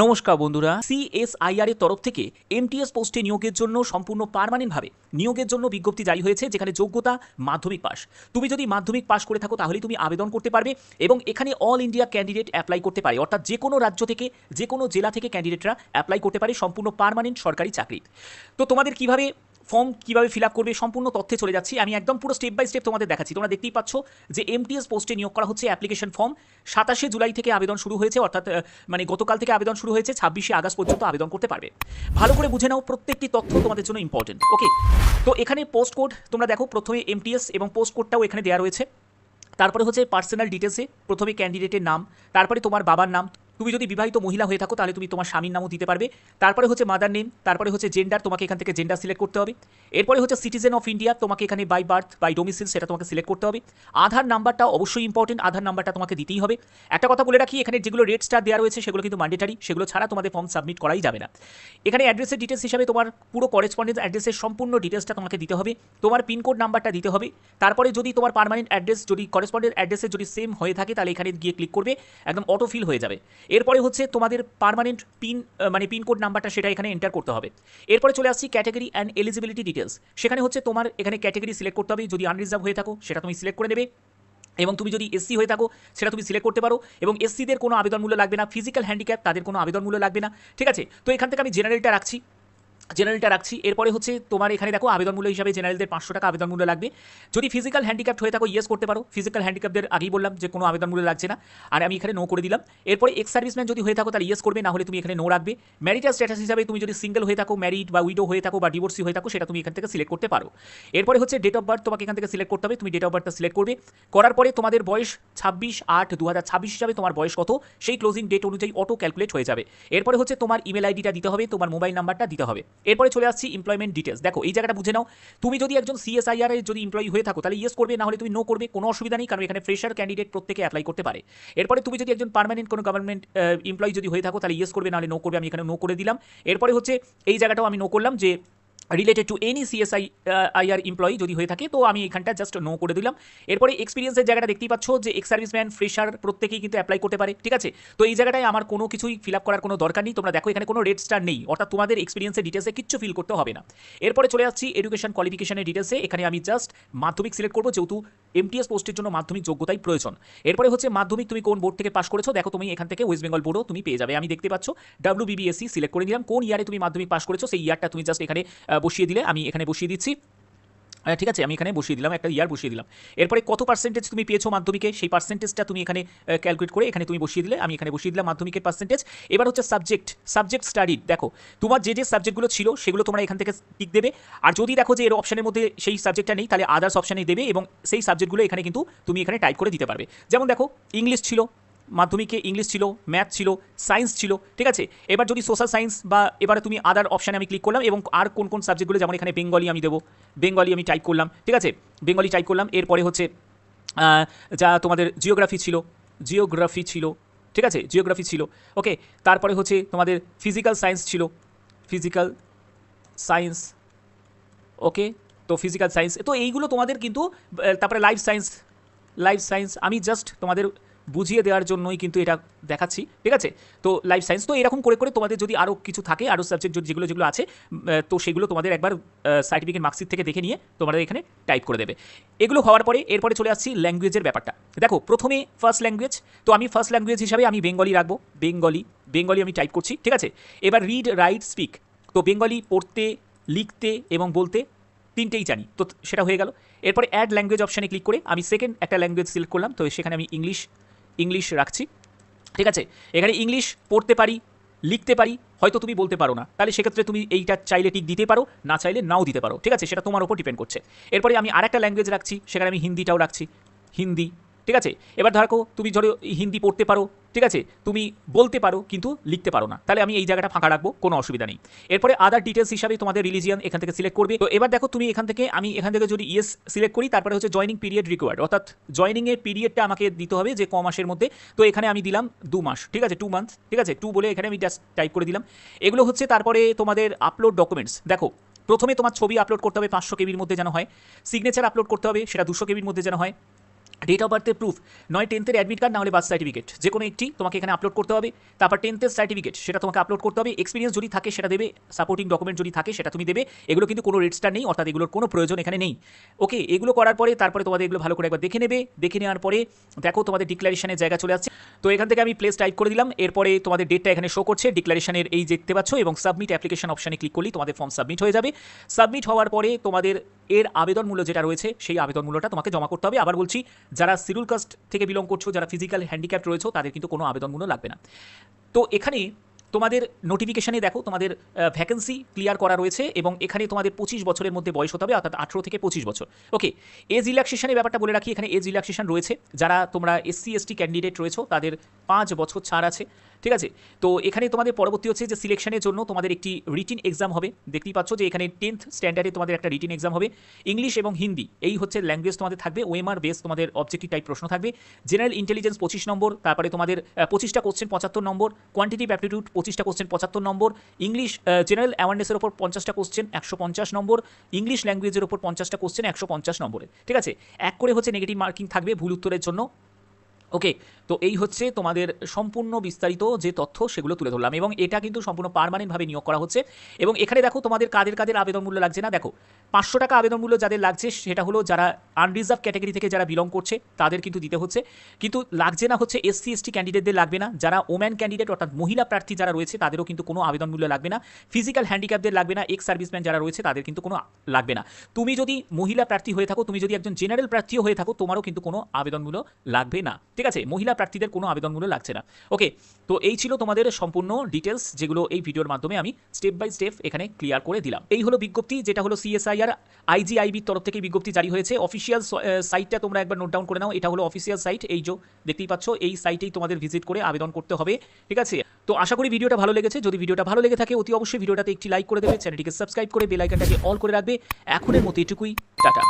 নমস্কার বন্ধুরা, সিএসআইআর এর তরফ থেকে এমটিএস পোস্টে নিয়োগের জন্য সম্পূর্ণ পার্মানেন্টভাবে নিয়োগের জন্য বিজ্ঞপ্তি জারি হয়েছে, যেখানে যোগ্যতা মাধ্যমিক পাস। তুমি যদি মাধ্যমিক পাস করে থাকো তাহলে তুমি আবেদন করতে পারবে এবং এখানে অল ইন্ডিয়া ক্যান্ডিডেট অ্যাপ্লাই করতে পারে, অর্থাৎ যে কোনো রাজ্য থেকে যে কোনো জেলা থেকে ক্যান্ডিডেটরা অ্যাপ্লাই করতে পারে সম্পূর্ণ পার্মানেন্ট সরকারি চাকরি। তো তোমাদের কিভাবে ফর্ম কীভাবে ফিল আপ করবে সম্পূর্ণ তথ্যে চলে যাচ্ছি। আমি একদম পুরো স্টেপ বাই স্টেপ তোমাদের দেখাচ্ছি। তোমরা দেখতেই পাচ্ছ যে এমটিএস পোস্টে নিয়োগ করা হচ্ছে। অ্যাপ্লিকেশন ফর্ম 27শে জুলাই থেকে আবেদন শুরু হয়েছে, অর্থাৎ মানে গতকাল থেকে আবেদন শুরু হয়েছে। 26শে আগস্ট পর্যন্ত আবেদন করতে পারবে। ভালো করে বুঝে নাও, প্রত্যেকটি তথ্য তোমাদের জন্য ইম্পর্টেন্ট। ওকে, তো এখানে পোস্ট কোড তোমরা দেখো, প্রথমে এমটিএস এবং পোস্ট কোডটাও এখানে দেওয়া রয়েছে। তারপরে হচ্ছে পার্সোনাল ডিটেলসে প্রথমে ক্যান্ডিডেটের নাম, তারপরে তোমার বাবার নাম। তুমি যদি বিবাহিত মহিলা হয়ে থাকো তাহলে তুমি তোমার স্বামীর নামও দিতে পারবে। তারপরে হচ্ছে মাদার নেম, তারপরে হচ্ছে জেন্ডার, তোমাকে এখান থেকে জেন্ডার সিলেক্ট করতে হবে। এরপরে হচ্ছে সিটিজেন অফ ইন্ডিয়া, তোমাকে এখানে বাই বার্থ বাই ডোমিসিল সেটা তোমাকে সিলেক্ট করতে হবে। আধার নাম্বারটা অবশ্যই ইম্পর্টেন্ট, আধার নাম্বারটা তোমাকে দিতেই হবে। একটা কথা বলে রাখি, এখানে যেগুলো রেড স্টার দেওয়া রয়েছে সেগুলো কিন্তু ম্যান্ডেটারি, সেগুলো ছাড়া তোমাদের ফর্ম সাবমিট করাই যাবে না। এখানে অ্যাড্রেসের ডিটেলস হিসাবে তোমার পুরো করেসপন্ডেন্স অ্যাড্রেসের সম্পূর্ণ ডিটেলসটা তোমাকে দিতে হবে, তোমার পিনকোড নাম্বারটা দিতে হবে। তারপরে যদি তোমার পার্মানেন্ট অ্যাড্রেস যদি করেসপন্ডেন্ট অ্যাড্রেসে যদি সেম হয়ে থাকে তাহলে এখানে গিয়ে ক্লিক করবে, একদম অটো ফিল হয়ে যাবে। এরপরে হচ্ছে তোমাদের পার্মানেন্ট মানে পিনকোড নাম্বারটা সেটা এখানে এন্টার করতে হবে। এরপরে চলে আসছি ক্যাটাগরি অ্যান্ড এলিজিবিলিটি ডিটেলস। সেখানে হচ্ছে তোমার এখানে ক্যাটাগরি সিলেক্ট করতে হবে, যদি আনরিজার্ভ হয়ে থাকো সেটা তুমি সিলেক্ট করে নেবে, এবং তুমি যদি এসসি হয়ে থাকো সেটা তুমি সিলেক্ট করতে পারো। এবং এসসিদের কোনো আবেদন মূল্য লাগবে না, ফিজিক্যাল হ্যান্ডিক্যাপ তাদের কোনো আবেদন মূল্য লাগবে না। ঠিক আছে, তো এখান থেকে আমি জেনারেলটা রাখছি। এরপরে হচ্ছে তোমার এখানে দেখো আবেদন মূল্য হিসাবে জেনারেলদের 500 টাকা আবেদন মূল্য লাগবে। যদি ফিজিক্যাল হ্যান্ডিক্যাপ্ট হয়ে থাকো ইয়েস করতে পারো, ফিজিক্যাল হ্যান্ডিক্যাপদের আগেই বললাম যে কোনো আবেদন মূল্য লাগছে না, আর আমি এখানে নো করে দিলাম। এরপরে এক্স সার্ভিসম্যান যদি হয়ে থাকো তাহলে ইয়েস করবে, না হলে তুমি এখানে নো রাখবে। ম্যারিটাল স্ট্যাটাস হিসাবে তুমি যদি সিঙ্গেল হয়ে থাকো, ম্যারিড বা উইডো হয়ে থাকো বা ডিভোর্সি হয়ে থাকো সেটা তুমি এখান থেকে সিলেক্ট করতে পারো। এরপরে হচ্ছে ডেট অফ বার্থ, তোমাকে এখান থেকে সিলেক্ট করতে হবে, তুমি ডেট অফ বার্থটা সিলেক্ট করবে। করার পরে তোমাদের বয়স 26/8/2026 হিসাবে তোমার বয়স কত সেই ক্লোজিং ডেট অনুযায়ী অটো ক্যালকুলেট হয়ে যাবে। এরপরে হচ্ছে তোমার ইমেল আইডিটা দিতে হবে, তোমার মোবাইল নাম্বারটা দিতে হবে। এরপরে চলে আসছি এমপ্লয়মেন্ট ডিটেলস। দেখো এই জায়গাটা বুঝে নাও, তুমি যদি একজন সিএসআইআর এর যদি এমপ্লয়ি হয়ে থাকো তাহলে ইয়েস করবে, না হলে তুমি নো করবে, কোনো অসুবিধা নেই, কারণ এখানে ফ্রেশার ক্যান্ডিডেট প্রত্যেকে অ্যাপ্লাই করতে পারে। এরপরে তুমি যদি একজন পার্মানেন্ট কোনো গভর্নমেন্ট এমপ্লয়ি যদি হয়ে থাকো তাহলে ইয়েস করবে, না হলে নো করবে, আমি এখানে নো করে দিলাম। এরপরে হচ্ছে এই জায়গাটাও আমি নো করলাম যে related to any CSIR employee যদি হয়ে থাকে, তো আমি এখানটা জাস্ট নো করে দিলাম। এরপরে এক্সপিরিয়েন্সের জায়গাটা দেখতেই পাচ্ছ যে এক্স সার্ভিসম্যান, ফ্রেশার প্রত্যেকেই কিন্তু অ্যাপ্লাই করতে পারে। ঠিক আছে, তো এই জায়গাটায় আমার কোনো কিছুই ফিল আপ করার কোনো দরকার নেই। তোমরা দেখো এখানে কোনো রেড স্টার নেই, অর্থাৎ তোমাদের এক্সপিরিয়েন্সের ডিটেলসে কিচ্ছু ফিল করতে হবে না। এরপরে চলে আসছি এডুকেশন কোয়ালিফিকেশনের ডিটেলসে। এখানে আমি জাস্ট মাধ্যমিক সিলেক্ট করবো, যেহেতু এমটিএস পোস্টের জন্য মাধ্যমিক যোগ্যতাই প্রয়োজন। এরপরে হচ্ছে মাধ্যমিক তুমি কোন বোর্ড থেকে পাস করেছো, দেখো তুমি এখান থেকে ওয়েস্ট বেঙ্গল বোর্ডও তুমি পেয়ে যাবে। আমি দেখতে পাচ্ছ WBBSC সিলেক্ট করে দিলাম। কোন ইয়ারে তুমি মাধ্যমিক পাস করেছো সেই ইয়ারটা তুমি জাস্ট এখানে বসিয়ে দিলে, আমি এখানে বসিয়ে দিচ্ছি। ঠিক আছে, আমি এখানে বসিয়ে দিলাম, একটা ইয়ার বসিয়ে দিলাম। এরপরে কত পার্সেন্টেজ তুমি পেয়েছো মাধ্যমিকে সেই পার্সেন্টেজটা তুমি এখানে ক্যালকুলেট করে এখানে তুমি বসিয়ে দিলে, আমি এখানে বসিয়ে দিলাম মাধ্যমিকের পার্সেন্টেজ। এবার হচ্ছে সাবজেক্ট স্টাডিড। দেখো তোমার যে সাবজেক্টগুলো ছিল সেগুলো তোমরা এখান থেকে টিক দেবে, আর যদি দেখো যে এর অপশনের মধ্যে সেই সাবজেক্টটা নেই তাহলে আদার্স অপশানে দেবে, এবং সেই সাবজেক্টগুলো এখানে কিন্তু তুমি এখানে টাইপ করে দিতে পারবে। যেমন দেখো ইংলিশ ছিল, মাধ্যমিকে ইংলিশ ছিল, ম্যাথ ছিল, সায়েন্স ছিল। ঠিক আছে, এবার যদি সোশ্যাল সায়েন্স বা এবারে তুমি আদার অপশানে আমি ক্লিক করলাম, এবং আর কোন কোন সাবজেক্টগুলো, যেমন এখানে বেঙ্গলি আমি দেবো, বেঙ্গলি আমি টাইপ করলাম। ঠিক আছে, বেঙ্গলি টাইপ করলাম। এরপরে হচ্ছে যা তোমাদের জিওগ্রাফি ছিল। ঠিক আছে, জিওগ্রাফি ছিল। ওকে, তারপরে হচ্ছে তোমাদের ফিজিক্যাল সায়েন্স ছিল, ফিজিক্যাল সায়েন্স। ওকে, তো ফিজিক্যাল সায়েন্স তো এইগুলো তোমাদের কিন্তু, তারপরে লাইফ সায়েন্স আমি জাস্ট তোমাদের বুঝিয়ে দেওয়ার জন্যই কিন্তু এটা দেখাচ্ছি। ঠিক আছে, তো লাইফ সায়েন্স, তো এরকম করে করে তোমাদের যদি আরও কিছু থাকে, আরও সাবজেক্ট যেগুলো আছে, তো সেগুলো তোমাদের একবার সার্টিফিকেট মার্কশিট থেকে দেখে নিয়ে তোমাদের এখানে টাইপ করে দেবে। এগুলো হওয়ার পরে এরপরে চলে আসছি ল্যাঙ্গুয়েজের ব্যাপারটা। দেখো প্রথমে ফার্স্ট ল্যাঙ্গুয়েজ, তো আমি ফার্স্ট ল্যাঙ্গুয়েজ হিসাবে আমি বেঙ্গলি রাখবো, বেঙ্গলি আমি টাইপ করছি। ঠিক আছে, এবার রিড, রাইট, স্পিক, তো বেঙ্গলি পড়তে, লিখতে এবং বলতে তিনটেই জানি, তো সেটা হয়ে গেল। এরপরে অ্যাড ল্যাঙ্গুয়েজ অপশানে ক্লিক করে আমি সেকেন্ড একটা ল্যাঙ্গুয়েজ সিলেক্ট করলাম, তো সেখানে আমি ইংলিশ রাখছি। ঠিক আছে, এখানে ইংলিশ পড়তে পারি, লিখতে পারি, হয়তো তুমি বলতে পারো না, তাহলে সেক্ষেত্রে তুমি এইটা চাইলে টিক দিতে পারো, না চাইলে নাও দিতে পারো। ঠিক আছে, সেটা তোমার উপর ডিপেন্ড করছে। এরপরে আমি আরেকটা ল্যাঙ্গুয়েজ রাখছি, সেখানে আমি হিন্দিটাও রাখছি, হিন্দি। ঠিক আছে, এবার ধরো তুমি হিন্দি পড়তে পারো, ঠিক আছে, তুমি বলতে পারো কিন্তু লিখতে পারো না, তাহলে আমি এই জায়গাটা ফাঁকা রাখবো, কোনো অসুবিধা নেই। এরপরে আদার ডিটেলস হিসাবে তোমাদের রিলিজিয়ান এখান থেকে সিলেক্ট করবে। তো এবার দেখো তুমি আমি এখান থেকে যদি ইয়েস সিলেক্ট করি, তারপরে হচ্ছে জয়নিং পিরিয়ড রিকোয়ার্ড, অর্থাৎ জয়নিংয়ের পিরিয়ডটা আমাকে দিতে হবে যে ক মাসের মধ্যে, তো এখানে আমি দিলাম 2 মাস। ঠিক আছে, 2 মান্থ। ঠিক আছে, 2 বলে এখানে আমি জাস্ট টাইপ করে দিলাম। এগুলো হচ্ছে তারপরে তোমাদের আপলোড ডকুমেন্টস। দেখো প্রথমে তোমার ছবি আপলোড করতে হবে 500 কেবির মধ্যে যেন হয়, সিগনেচার আপলোড করতে হবে সেটা 200 কেবির মধ্যে যেন হয়, ডেট অফ বার্থের প্রুফ, নয় 10th অ্যাডমিট কার্ড, না হলে বার্থ সার্টিফিকেট, যে কোনো একটি তোমাকে এখানে আপলোড করতে হবে। তারপর 10th সার্টিফিকেট, সেটা তোমাকে আপলোড করতে হবে। এক্সপিরিয়েন্স যদি থাকে সেটা দেবে, সাপোর্টিং ডকুমেন্ট যদি থাকে সেটা তুমি দেবে। এগুলো কিন্তু কোনো রেজিস্টার নেই, অর্থাৎ এগুলোর কোনো প্রয়োজন এখানে নেই। ওকে, এগুলো করার পরে তারপরে তোমাদের এগুলো ভালো করে একবার দেখে নেবে। দেখে নেওয়ার পরে দেখো তোমাদের ডিক্লারেশনের জায়গা চলে আসছে। তো এখান থেকে আমি প্লেস টাইপ করে দিলাম। এরপরে তোমাদের ডেটটা এখানে শো করছে, ডিক্লারেশনের এই দেখতে পাচ্ছ, এবং সাবমিট অ্যাপ্লিকেশন অপশানে ক্লিক করলেই তোমাদের ফর্ম সাবমিট হয়ে যাবে। সাবমিট হওয়ার পরে তোমাদের এর আবেদন মূল্য যেটা রয়েছে সেই আবেদন মূল্যটা তোমাকে জমা করতে হবে। আবার বলছি, যারা শিডিউল কাস্ট থেকে বিলং করছো, যারা ফিজিক্যাল হ্যান্ডিক্যাপ রয়েছে, তাদের কিন্তু কোনো আবেদন মূল্য লাগবে না। তো এখানে তোমাদের নোটিফিকেশানে দেখো তোমাদের ভ্যাকেন্সি ক্লিয়ার করা রয়েছে, এবং এখানে তোমাদের 25 বছরের মধ্যে বয়স হতে হবে, অর্থাৎ 18 থেকে 25 বছর। ওকে, এজ রিল্যাক্সেশনের ব্যাপারটা বলে রাখি, এখানে এজ রিল্যাক্সেশন রয়েছে। যারা তোমরা SC ST ক্যান্ডিডেট রয়েছো তাদের 5 বছর ছাড় আছে, ঠিক আছে। তো এখানে তোমাদের পরবর্তী হচ্ছে যে সিলেকশনের জন্য তোমাদের একটি রিটিন এক্সাম হবে। দেখতেই পাচ্ছ যে এখানে 10th স্ট্যান্ডার্ডে তোমাদের একটা রিটিন এক্সাম হবে। ইংলিশ এবং হিন্দি এই হচ্ছে ল্যাঙ্গুয়েজ তোমাদের থাকবে। OMR বেস তোমাদের অবজেক্টিভ টাইপ প্রশ্ন থাকবে। জেনারেল ইন্টেলিজেন্স 25 নম্বর, তারপরে তোমাদের 25টা কোশ্চেন 75 নম্বর, কোয়ান্টিটিভ অ্যাপটিটিউড 25টা কোশ্চেন 75 নম্বর, ইংলিশ জেনারেল অ্যাওয়ারনেসের ওপর 50টা কোশ্চেন 150 নম্বর, ইংলিশ ল্যাঙ্গুয়েজের ওপর 50টা কোশ্চেন 150 নম্বরে, ঠিক আছে। এক করে হচ্ছে নেগেটিভ মার্কিং থাকবে ভুল উত্তরের জন্য। ওকে, তো এই হচ্ছে তোমাদের সম্পূর্ণ বিস্তারিত যে তথ্য সেগুলো তুলে ধরলাম, এবং এটা কিন্তু সম্পূর্ণ পার্মানেন্টভাবে নিয়োগ করা হচ্ছে। এবং এখানে দেখো তোমাদের কাদের কাদের আবেদন মূল্য লাগছে না, দেখো 500 টাকা আবেদন মূল্য যাদের লাগছে সেটা হলো যারা আনরিজার্ভ ক্যাটাগরি থেকে যারা বিলং করছে তাদের কিন্তু দিতে হচ্ছে। কিন্তু লাগছে না হচ্ছে SC ST ক্যান্ডিডেটদের লাগবে না। যারা ওম্যান ক্যান্ডিডেট অর্থাৎ মহিলা প্রার্থী যারা রয়েছে তাদেরও কিন্তু কোনো আবেদন মূল্য লাগবে না। ফিজিক্যাল হ্যান্ডিক্যাপদের লাগবে না। এক্স সার্ভিসম্যান যারা রয়েছে তাদের কিন্তু কোনো লাগবে না। তুমি যদি মহিলা প্রার্থী হয়ে থাকো, তুমি যদি একজন জেনারেল প্রার্থীও হয়ে থাকো, তোমারও কিন্তু কোনো আবেদন মূল্য লাগবে না, ঠিক আছে। মহিলা প্রার্থীদের কোনো আবেদনগুলো লাগছে না। ওকে, তো এই ছিল তোমাদের সম্পূর্ণ ডিটেলস, যেগুলো এই ভিডিওর মাধ্যমে আমি স্টেপ বাই স্টেপ এখানে ক্লিয়ার করে দিলাম। এই হলো বিজ্ঞপ্তি, যেটা হলো CSIR IGIBর তরফ থেকে বিজ্ঞপ্তি জারি হয়েছে। অফিসিয়াল সাইটটা তোমরা একবার নোট ডাউন করে নাও। এটা হলো অফিসিয়াল সাইট, এই যে দেখতেই পাচ্ছ, এই সাইটেই তোমাদের ভিজিট করে আবেদন করতে হবে, ঠিক আছে। তো আশা করি ভিডিওটা ভালো লেগেছে। যদি ভিডিওটা ভালো লেগে থাকে অতি অবশ্যই ভিডিওটাতে একটি লাইক করে দেবে, চ্যানেলটিকে সাবস্ক্রাইব করে বেল আইকনটাকে অল করে রাখবে। এখনের মতো এটুকুই, টাটা।